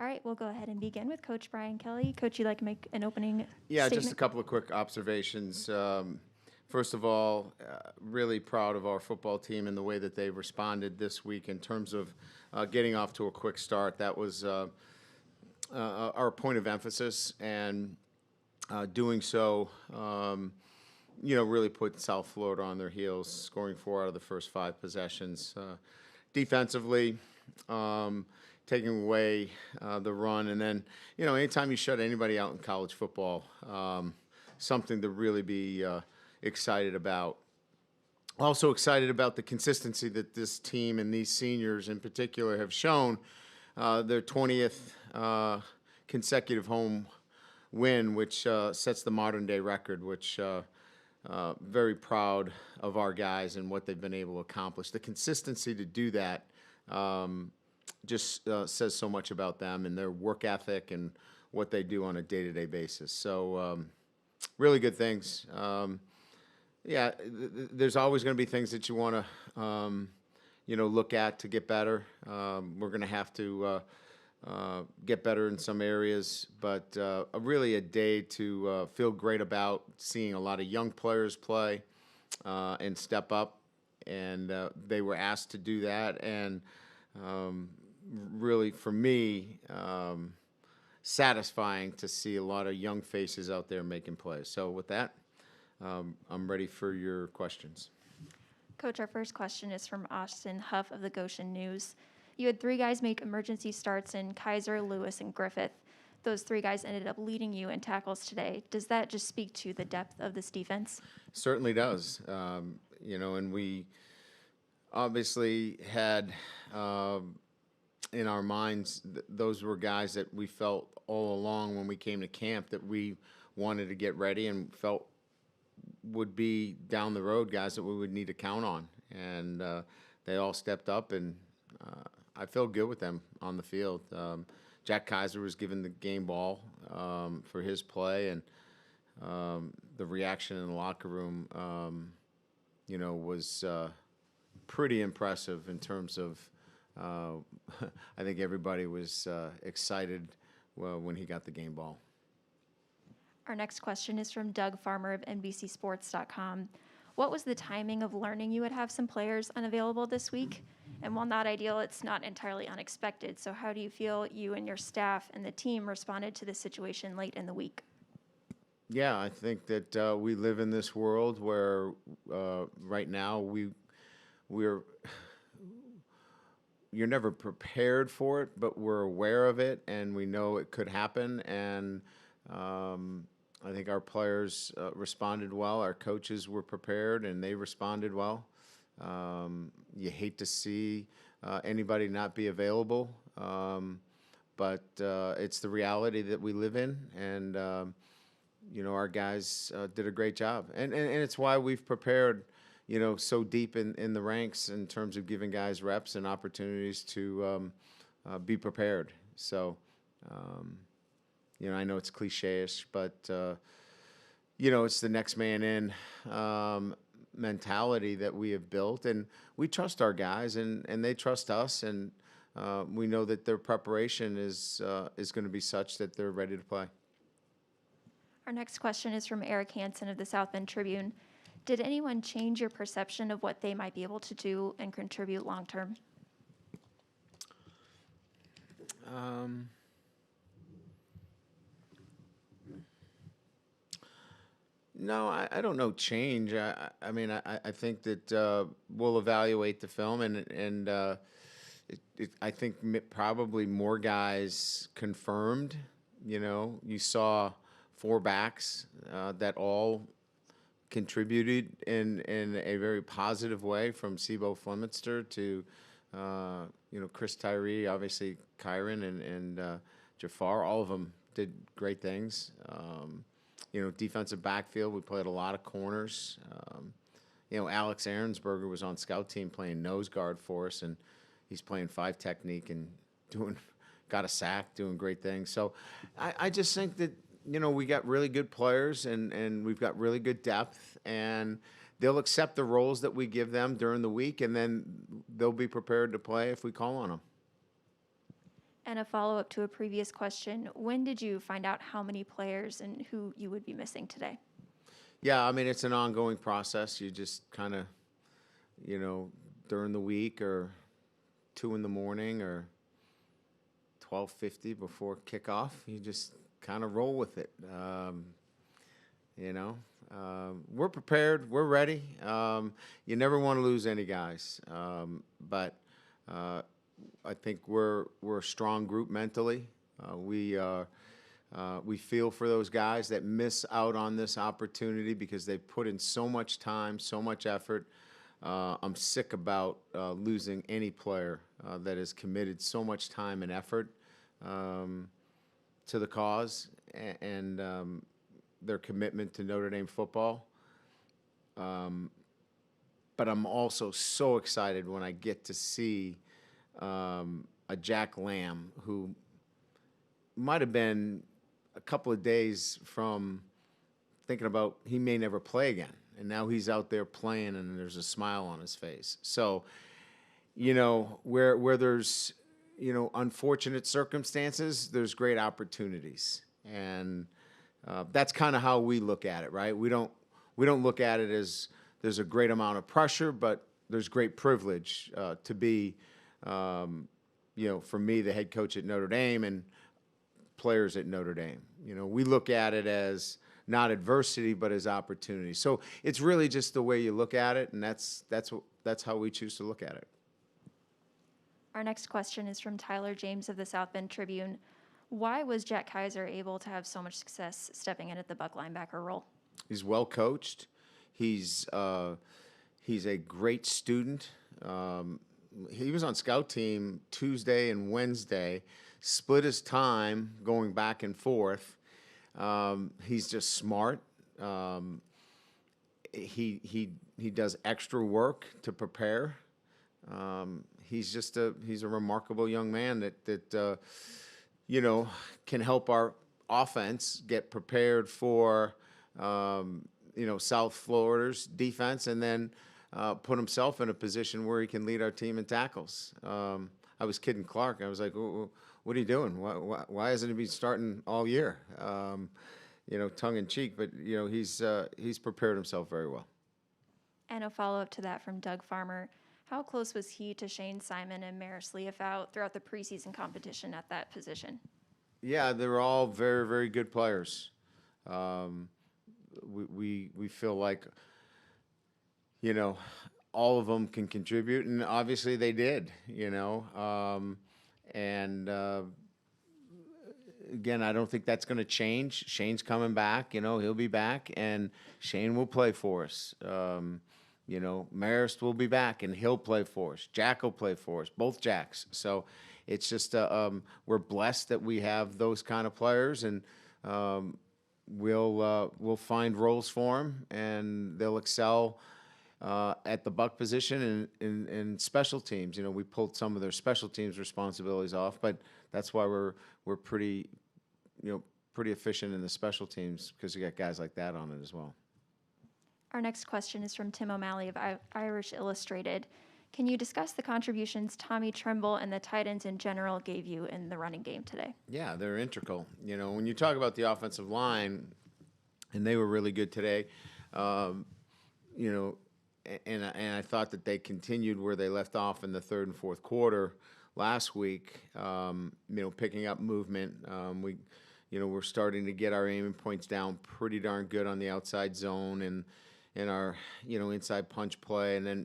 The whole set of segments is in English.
All right, we'll go ahead and begin with Coach Brian Kelly. Coach, you'd like to make an opening Yeah, just a statement? couple of quick observations. First of all, really proud of our football team and the way that they responded this week in terms of getting off to a quick start. That was our point of emphasis, and doing so, really put South Florida on their heels, scoring 4 out of the first 5 possessions. Defensively, taking away the run, and then anytime you shut anybody out in college football, something to really be excited about. Also excited about the consistency that this team and these seniors in particular have shown. Their 20th consecutive home win, which sets the modern day record, which very proud of our guys and what they've been able to accomplish. The consistency to do that just says so much about them and their work ethic and what they do on a day-to-day basis. So really good things. There's always going to be things that you want to look at to get better. We're going to have to get better in some areas, but really a day to feel great about, seeing a lot of young players play and step up, and they were asked to do that, and really for me, satisfying to see a lot of young faces out there making plays. So with that, I'm ready for your questions. Coach, our first question is from Austin Huff of the Goshen News. You had 3 guys make emergency starts in Kiser, Lewis, and Griffith. Those 3 guys ended up leading you in tackles today. Does that just speak to the depth of this defense? Certainly does. And we obviously had in our minds those were guys that we felt all along when we came to camp that we wanted to get ready and felt would be down the road guys that we would need to count on. And they all stepped up, and I feel good with them on the field. Jack Kiser was given the game ball for his play, and the reaction in the locker room, was pretty impressive in terms of I think everybody was excited when he got the game ball. Our next question is from Doug Farmer of NBCSports.com. What was the timing of learning you would have some players unavailable this week? And while not ideal, it's not entirely unexpected. So how do you feel you and your staff and the team responded to this situation late in the week? Yeah, I think that we live in this world where right now we're you're never prepared for it, but we're aware of it, and we know it could happen. And I think our players responded well. Our coaches were prepared, and they responded well. You hate to see anybody not be available, but it's the reality that we live in, and our guys did a great job. And it's why we've prepared so deep in the ranks in terms of giving guys reps and opportunities to be prepared. So, I know it's cliche-ish, but, it's the next man in mentality that we have built. And we trust our guys, and they trust us. And we know that their preparation is going to be such that they're ready to play. Our next question is from Eric Hansen of the South Bend Tribune. Did anyone change your perception of what they might be able to do and contribute long term? No, I don't know change. I think that we'll evaluate the film, and I think probably more guys confirmed. You saw 4 backs that all contributed in a very positive way, from Sibo Fleminster to Chris Tyree, obviously Kyron and Jafar. All of them did great things. Defensive backfield, we played a lot of corners. Alex Aaronsberger was on scout team playing nose guard for us, and he's playing 5 technique and got a sack, doing great things. So I just think that we got really good players, and we've got really good depth, and they'll accept the roles that we give them during the week, and then they'll be prepared to play if we call on them. And a follow-up to a previous question, when did you find out how many players and who you would be missing today? Yeah, I mean, it's an ongoing process. You just kind of, during the week or 2 in the morning or 12:50 before kickoff, you just kind of roll with it. We're prepared. We're ready. You never want to lose any guys, but I think we're a strong group mentally. We feel for those guys that miss out on this opportunity because they've put in so much time, so much effort. I'm sick about losing any player that has committed so much time and effort to the cause and their commitment to Notre Dame football. But I'm also so excited when I get to see a Jack Lamb who might have been a couple of days from thinking about he may never play again. And now he's out there playing and there's a smile on his face. So, where there's, unfortunate circumstances, there's great opportunities. And that's kind of how we look at it, right? We don't look at it as there's a great amount of pressure, but there's great privilege to be, for me, the head coach at Notre Dame and players at Notre Dame. We look at it as not adversity, but as opportunity. So it's really just the way you look at it, and that's how we choose to look at it. Our next question is from Tyler James of the South Bend Tribune. Why was Jack Kiser able to have so much success stepping in at the buck linebacker role? He's well coached. He's a great student. He was on scout team Tuesday and Wednesday, split his time going back and forth. He's just smart. He does extra work to prepare. He's a remarkable young man that can help our offense get prepared for South Florida's defense, and then put himself in a position where he can lead our team in tackles. I was kidding Clark. I was like, "What are you doing? Why hasn't he been starting all year?" Tongue in cheek, but he's prepared himself very well. And a follow-up to that from Doug Farmer. How close was he to Shane Simon and Maris Leafout throughout the preseason competition at that position? Yeah, they're all very, very good players. We feel like, all of them can contribute, and obviously they did, again, I don't think that's going to change. Shane's coming back, he'll be back, and Shane will play for us. Marist will be back, and he'll play for us. Jack will play for us, both Jacks. So it's just we're blessed that we have those kind of players, and we'll find roles for them, and they'll excel at the buck position and in special teams. We pulled some of their special teams responsibilities off, but that's why we're pretty efficient in the special teams because you got guys like that on it as well. Our next question is from Tim O'Malley of Irish Illustrated. Can you discuss the contributions Tommy Tremble and the tight ends in general gave you in the running game today? Yeah, they're integral. When you talk about the offensive line, and they were really good today, and I thought that they continued where they left off in the third and fourth quarter last week, picking up movement. We're starting to get our aiming points down pretty darn good on the outside zone and in our, inside punch play. And then,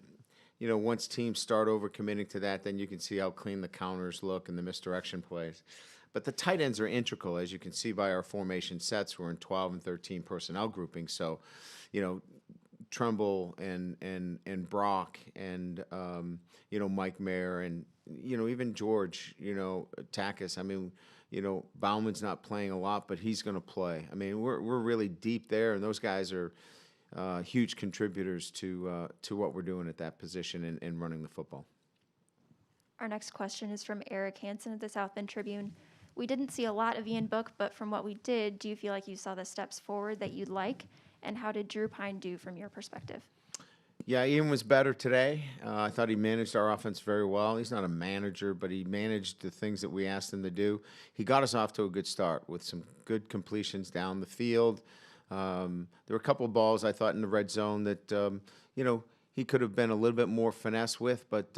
once teams start overcommitting to that, then you can see how clean the counters look and the misdirection plays. But the tight ends are integral, as you can see by our formation sets. We're in 12 and 13 personnel grouping. So, Trumbull and Brock and, Mike Mayer and, even George, Takis. I mean, Bauman's not playing a lot, but he's going to play. I mean, we're really deep there, and those guys are huge contributors to what we're doing at that position and running the football. Our next question is from Eric Hansen at the South Bend Tribune. We didn't see a lot of Ian Book, but from what we did, do you feel like you saw the steps forward that you'd like? And how did Drew Pine do from your perspective? Yeah, Ian was better today. I thought he managed our offense very well. He's not a manager, but he managed the things that we asked him to do. He got us off to a good start with some good completions down the field. There were a couple of balls I thought in the red zone that he could have been a little bit more finesse with, but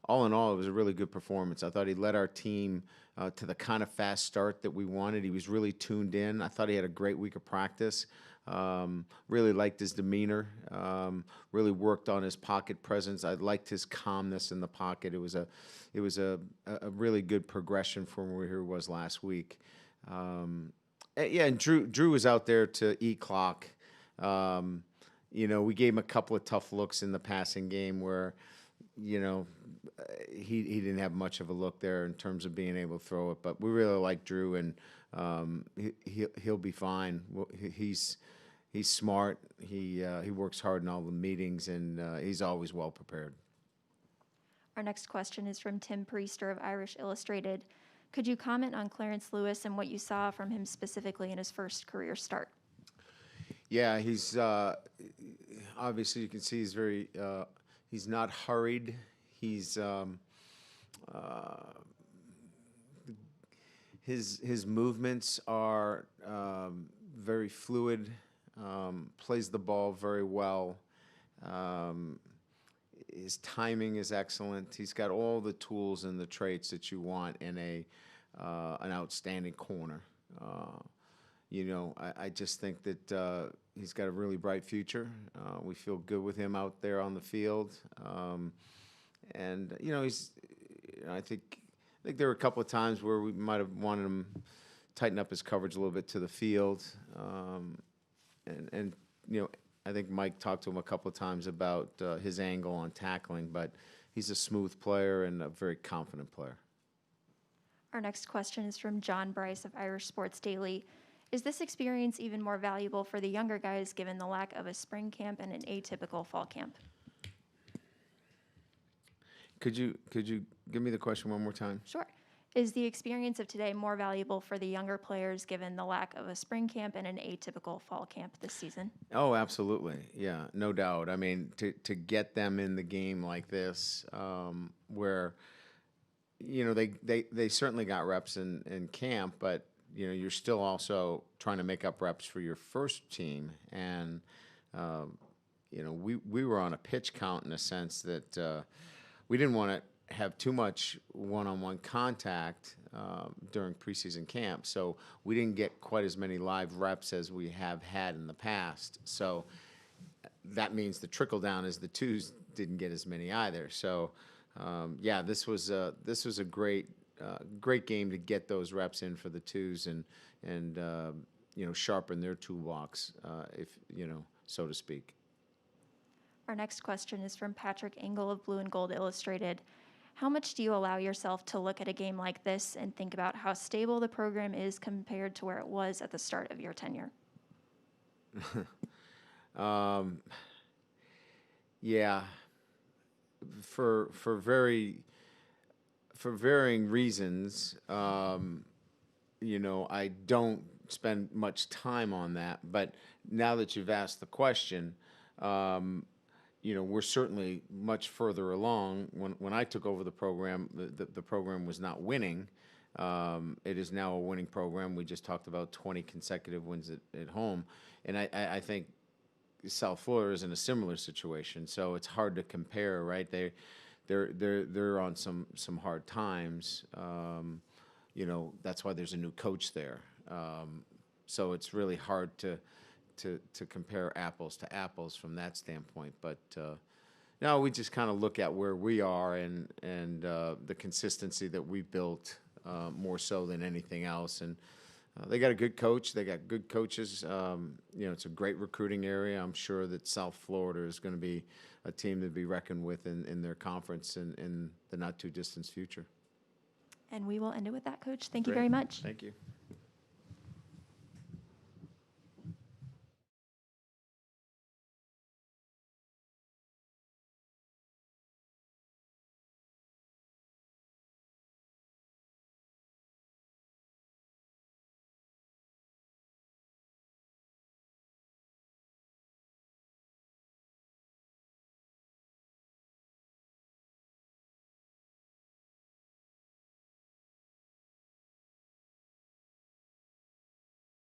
all in all, it was a really good performance. I thought he led our team to the kind of fast start that we wanted. He was really tuned in. I thought he had a great week of practice. Really liked his demeanor. Really worked on his pocket presence. I liked his calmness in the pocket. It was a really good progression from where he was last week. Yeah, and Drew was out there to eat clock. We gave him a couple of tough looks in the passing game where, he didn't have much of a look there in terms of being able to throw it. But we really like Drew, and he'll be fine. He's smart. He works hard in all the meetings, and he's always well prepared. Our next question is from Tim Priester of Irish Illustrated. Could you comment on Clarence Lewis and what you saw from him specifically in his first career start? Yeah, he's obviously you can see he's not hurried. He's his movements are very fluid. Plays the ball very well. His timing is excellent. He's got all the tools and the traits that you want in an outstanding corner. I just think that he's got a really bright future. We feel good with him out there on the field, and I think there were a couple of times where we might have wanted him tighten up his coverage a little bit to the field, and I think Mike talked to him a couple of times about his angle on tackling, but he's a smooth player and a very confident player. Our next question is from John Bryce of Irish Sports Daily. Is this experience even more valuable for the younger guys given the lack of a spring camp and an atypical fall camp? Could you give me the question one more time? Sure. Is the experience of today more valuable for the younger players given the lack of a spring camp and an atypical fall camp this season? Oh, absolutely. Yeah, no doubt. I mean, to get them in the game like this, where they certainly got reps in camp, but you're still also trying to make up reps for your first team, and we were on a pitch count in a sense that we didn't want to have too much one-on-one contact during preseason camp, so we didn't get quite as many live reps as we have had in the past. So that means the trickle down is the twos didn't get as many either. So this was a great game to get those reps in for the twos and sharpen their toolbox, so to speak. Our next question is from Patrick Engel of Blue and Gold Illustrated. How much do you allow yourself to look at a game like this and think about how stable the program is compared to where it was at the start of your tenure? Yeah, for varying reasons, I don't spend much time on that. But now that you've asked the question, we're certainly much further along. When I took over the program, the program was not winning. It is now a winning program. We just talked about 20 consecutive wins at home, and I think South Florida is in a similar situation. So it's hard to compare, right? They're on some hard times. That's why there's a new coach there. So it's really hard to compare apples to apples from that standpoint. But no, we just kind of look at where we are and the consistency that we built more so than anything else. And they got a good coach. They got good coaches. It's a great recruiting area. I'm sure that South Florida is going to be a team to be reckoned with in their conference in the not-too-distant future. And we will end it with that, Coach. Thank you Great. very much. Thank you.